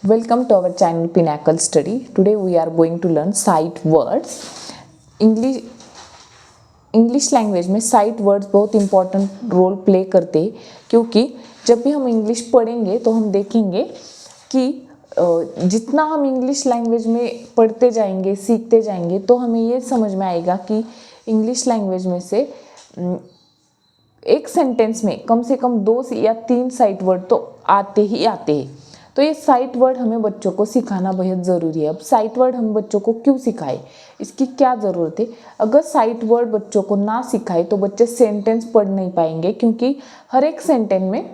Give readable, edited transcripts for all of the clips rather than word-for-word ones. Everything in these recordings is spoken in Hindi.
Welcome to our channel Pinnacle Study. Today we are going to learn sight words. English language में साइट वर्ड्स बहुत इंपॉर्टेंट रोल प्ले करते हैं, क्योंकि जब भी हम इंग्लिश पढ़ेंगे तो हम देखेंगे कि जितना हम इंग्लिश लैंग्वेज में पढ़ते जाएंगे, सीखते जाएंगे, तो हमें ये समझ में आएगा कि इंग्लिश लैंग्वेज में से एक सेंटेंस में कम से कम 2 या 3 साइट वर्ड तो आते ही आते हैं। तो ये साइट वर्ड हमें बच्चों को सिखाना बेहद ज़रूरी है। अब साइट वर्ड हम बच्चों को क्यों सिखाएं, इसकी क्या ज़रूरत है? अगर साइट वर्ड बच्चों को ना सिखाए तो बच्चे सेंटेंस पढ़ नहीं पाएंगे, क्योंकि हर एक सेंटेंस में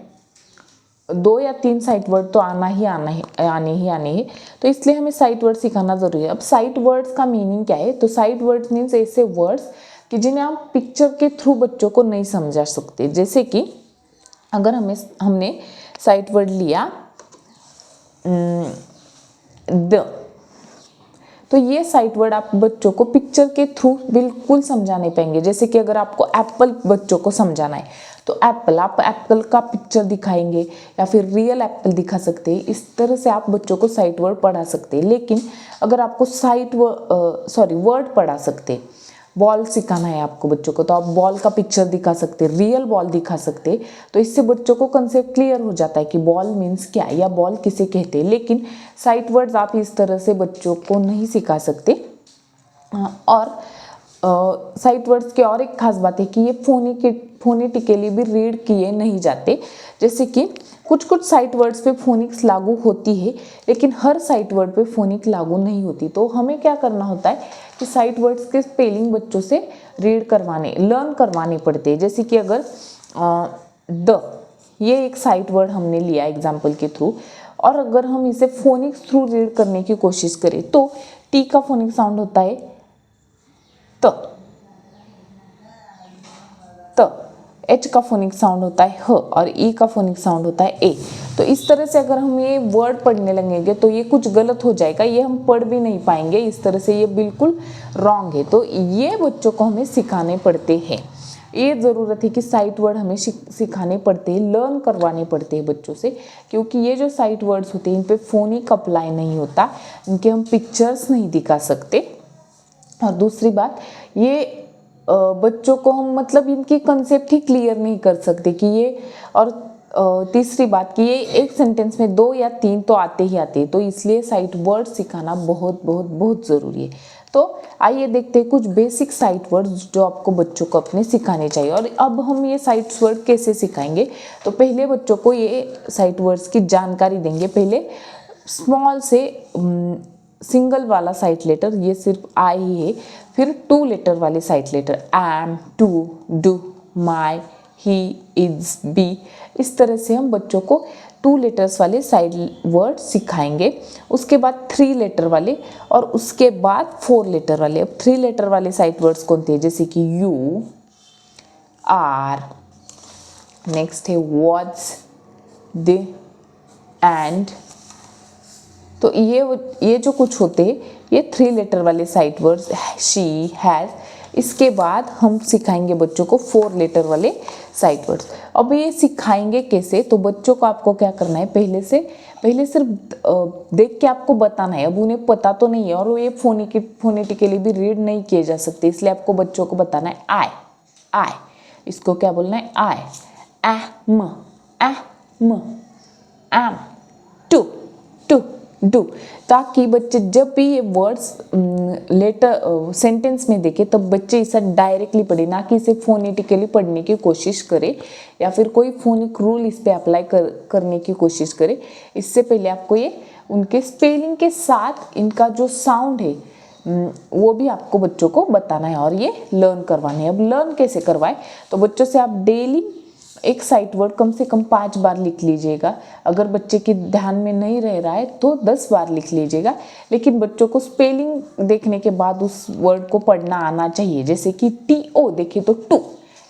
2 या 3 साइट वर्ड तो आने ही आने हैं। तो इसलिए हमें साइट वर्ड सिखाना ज़रूरी है। अब साइट वर्ड्स का मीनिंग क्या है? तो साइट वर्ड्स मीन्स ऐसे वर्ड्स कि जिन्हें आप पिक्चर के थ्रू बच्चों को नहीं समझा सकते। जैसे कि अगर हमने साइट वर्ड लिया द, तो ये साइट वर्ड आप बच्चों को पिक्चर के थ्रू बिल्कुल समझा नहीं पाएंगे। जैसे कि अगर आपको एप्पल बच्चों को समझाना है तो एप्पल, आप एप्पल का पिक्चर दिखाएंगे या फिर रियल एप्पल दिखा सकते हैं। इस तरह से आप बच्चों को साइट वर्ड पढ़ा सकते हैं। लेकिन अगर आपको वर्ड पढ़ा सकते, बॉल सिखाना है आपको बच्चों को, तो आप बॉल का पिक्चर दिखा सकते, रियल बॉल दिखा सकते। तो इससे बच्चों को कंसेप्ट क्लियर हो जाता है कि बॉल मीन्स क्या है या बॉल किसे कहते हैं। लेकिन साइट वर्ड्स आप इस तरह से बच्चों को नहीं सिखा सकते। और साइट वर्ड्स की और एक खास बात है कि ये फोनेटिकली भी रीड किए नहीं जाते। जैसे कि कुछ साइट वर्ड्स पे फोनिक्स लागू होती है, लेकिन हर साइट वर्ड पे फोनिक लागू नहीं होती। तो हमें क्या करना होता है कि साइट वर्ड्स के स्पेलिंग बच्चों से लर्न करवाने पड़ते हैं। जैसे कि अगर द, ये एक साइट वर्ड हमने लिया एग्जाम्पल के थ्रू, और अगर हम इसे फोनिक्स थ्रू रीड करने की कोशिश करें तो टी का फोनिक साउंड होता है त, एच का फोनिक साउंड होता है ह, और ई का फोनिक साउंड होता है ए। तो इस तरह से अगर हम ये वर्ड पढ़ने लगेंगे तो ये कुछ गलत हो जाएगा, ये हम पढ़ भी नहीं पाएंगे। इस तरह से ये बिल्कुल रॉन्ग है। तो ये बच्चों को हमें सिखाने पड़ते हैं। ये ज़रूरत है कि साइट वर्ड हमें सिखाने पड़ते हैं, लर्न करवाने पड़ते हैं बच्चों से, क्योंकि ये जो साइट वर्ड्स होते हैं इन पे फोनिक अप्लाई नहीं होता, इनके हम पिक्चर्स नहीं दिखा सकते। और दूसरी बात, ये बच्चों को हम मतलब इनकी कंसेप्ट ही क्लियर नहीं कर सकते कि ये, और तीसरी बात कि ये एक सेंटेंस में 2 या 3 तो आते ही आते हैं। तो इसलिए साइट वर्ड सिखाना बहुत बहुत बहुत ज़रूरी है। तो आइए देखते हैं कुछ बेसिक साइट वर्ड्स जो आपको बच्चों को अपने सिखाने चाहिए। और अब हम ये साइट वर्ड कैसे सिखाएंगे? तो पहले बच्चों को ये साइट वर्ड्स की जानकारी देंगे। पहले स्मॉल से सिंगल वाला साइट लेटर, ये सिर्फ आई ही है। फिर 2 लेटर वाले sight letter, am, to, do, my, he, is, be. इस तरह से हम बच्चों को 2 लेटर्स वाले साइड वर्ड सिखाएंगे। उसके बाद 3 लेटर वाले, और उसके बाद 4 लेटर वाले। अब 3 लेटर वाले साइड वर्ड्स कौन थे? जैसे कि यू, आर, नेक्स्ट है वॉज, दे, एंड। तो ये जो कुछ होते हैं ये 3 लेटर वाले साइट वर्ड्स, शी, हैज। इसके बाद हम सिखाएंगे बच्चों को 4 लेटर वाले साइट वर्ड्स। अब ये सिखाएंगे कैसे? तो बच्चों को आपको क्या करना है, पहले सिर्फ देख के आपको बताना है। अब उन्हें पता तो नहीं है और वो ये फोनेटिकली भी रीड नहीं किए जा सकते, इसलिए आपको बच्चों को बताना है आई। इसको क्या बोलना है? आई, एम, एम, टू, डू। ताकि बच्चे जब भी ये वर्ड्स लेटर सेंटेंस में देखे तब बच्चे इसे डायरेक्टली पढ़े, ना कि इसे फोनेटिकली पढ़ने की कोशिश करे या फिर कोई फोनिक रूल इस पे अप्लाई करने की कोशिश करे। इससे पहले आपको ये उनके स्पेलिंग के साथ इनका जो साउंड है वो भी आपको बच्चों को बताना है और ये लर्न करवाना है। अब लर्न कैसे करवाएं? तो बच्चों से आप डेली एक साइट वर्ड कम से कम 5 बार लिख लीजिएगा। अगर बच्चे के ध्यान में नहीं रह रहा है तो 10 बार लिख लीजिएगा। लेकिन बच्चों को स्पेलिंग देखने के बाद उस वर्ड को पढ़ना आना चाहिए। जैसे कि TO देखे तो टू,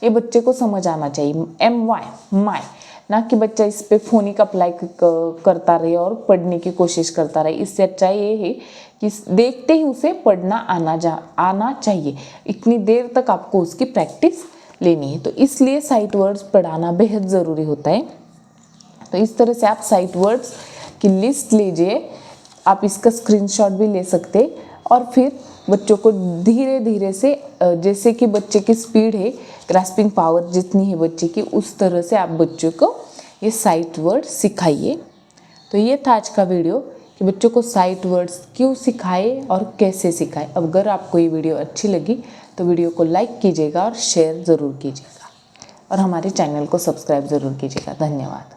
ये बच्चे को समझ आना चाहिए। MY, माई, ना कि बच्चा इस पे फोनिक अप्लाई करता रहे और पढ़ने की कोशिश करता रहे। इससे अच्छा ये है कि देखते ही उसे पढ़ना आना चाहिए। इतनी देर तक आपको उसकी प्रैक्टिस लेनी है। तो इसलिए साइट वर्ड्स पढ़ाना बेहद ज़रूरी होता है। तो इस तरह से आप साइट वर्ड्स की लिस्ट लीजिए, आप इसका स्क्रीनशॉट भी ले सकते और फिर बच्चों को धीरे धीरे से जैसे कि बच्चे की स्पीड है, ग्रास्पिंग पावर जितनी है बच्चे की, उस तरह से आप बच्चों को ये साइट वर्ड सिखाइए। तो ये था आज का वीडियो कि बच्चों को साइट वर्ड्स क्यों सिखाए और कैसे सिखाए। अब अगर आपको ये वीडियो अच्छी लगी तो वीडियो को लाइक कीजिएगा और शेयर ज़रूर कीजिएगा और हमारे चैनल को सब्सक्राइब ज़रूर कीजिएगा। धन्यवाद।